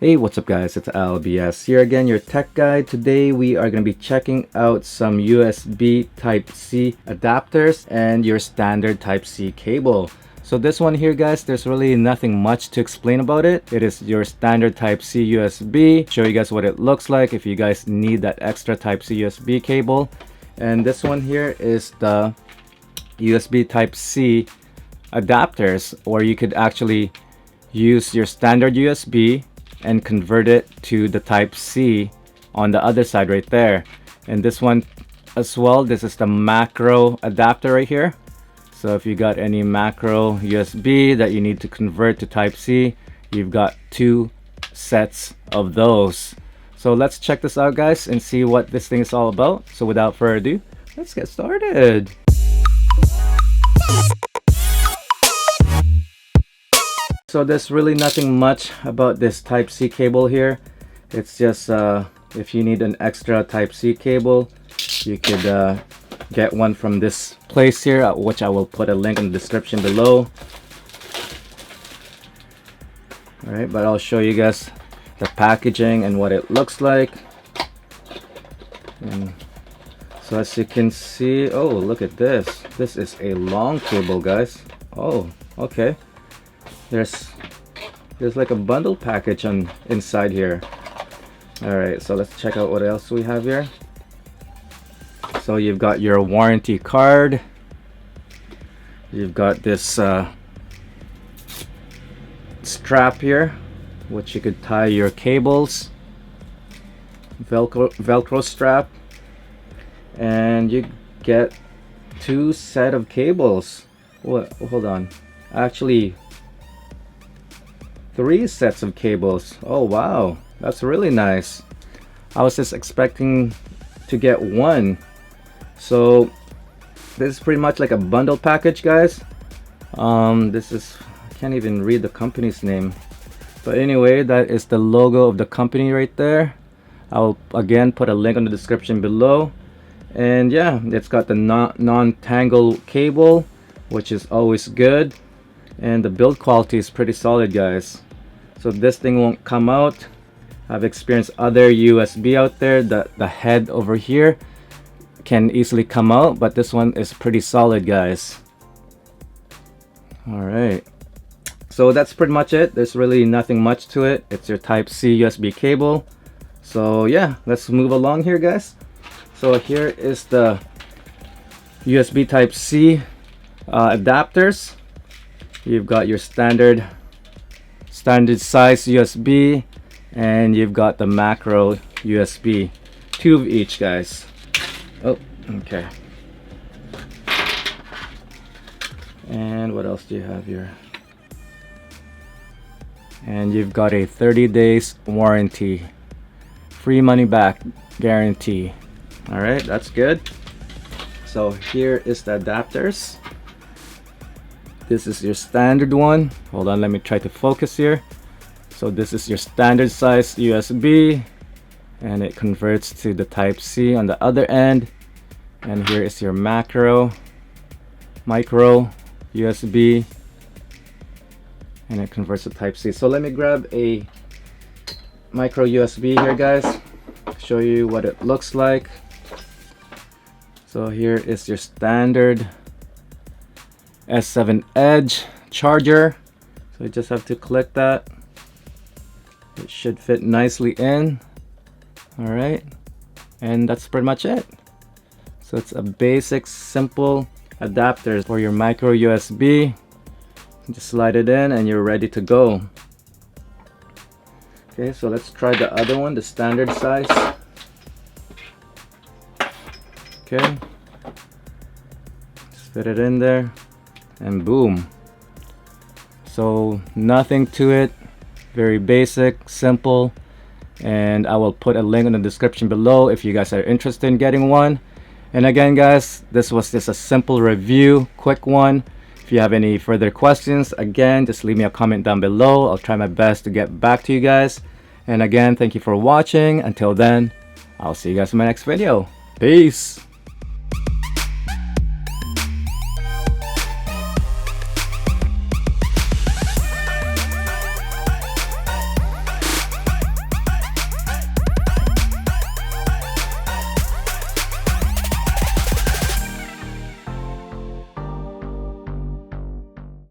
Hey, what's up guys, it's LBS here again, your tech guide. Today we are going to be checking out some USB Type-C adapters and your standard Type-C cable. So this one here guys, there's really nothing much to explain about it. It is your standard Type-C USB. Show you guys what it looks like if you guys need that extra Type-C USB cable. And this one here is the USB Type-C adapters, or you could actually use your standard USB and convert it to the Type-C on the other side right there. And this one as well, this is the macro adapter right here. So if you got any macro USB that you need to convert to Type-C, you've got two sets of those. So let's check this out guys and see what this thing is all about. So without further ado, let's get started. So there's really nothing much about this Type-C cable here. It's just if you need an extra Type-C cable, you could get one from this place here, which I will put a link in the description below. Alright, but I'll show you guys the packaging and what it looks like. And so as you can see, oh look at this. This is a long cable guys. Oh, okay. There's like a bundle package on inside here. All right, so let's check out what else we have here. So you've got your warranty card. You've got this strap here, which you could tie your cables. Velcro strap, and you get two set of cables. What? Hold on. Actually, three sets of cables. Oh wow, that's really nice. I was just expecting to get one. So this is pretty much like a bundle package guys. This is, I can't even read the company's name, but anyway, that is the logo of the company right there. I'll again put a link on the description below. And yeah, it's got the non-tangle cable, which is always good. And the build quality is pretty solid guys. So this thing won't come out. I've experienced other USB out there that the head over here can easily come out, but this one is pretty solid guys. Alright, so that's pretty much it. There's really nothing much to it. It's your Type-C USB cable. So yeah, let's move along here guys. So here is the USB Type-C adapters. You've got your standard size USB, and you've got the macro USB, two of each guys. Oh, okay. And what else do you have here? And you've got a 30 days warranty, free money back guarantee. All right, that's good. So here is the adapters. This is your standard one. Hold on, let me try to focus here. So this is your standard size USB, and it converts to the Type-C on the other end. And here is your micro USB, and it converts to Type-C. So let me grab a micro USB here guys, show you what it looks like. So here is your standard S7 Edge charger. So you just have to click that. It should fit nicely in. All right, and that's pretty much it. So it's a basic simple adapter for your micro USB. Just slide it in and you're ready to go. Okay, so let's try the other one, the standard size. Okay, just fit it in there. And boom. So nothing to it, very basic, simple, and I will put a link in the description below if you guys are interested in getting one. And again guys, this was just a simple review, quick one. If you have any further questions, again, just leave me a comment down below. I'll try my best to get back to you guys. And again, thank you for watching. Until then, I'll see you guys in my next video. Peace.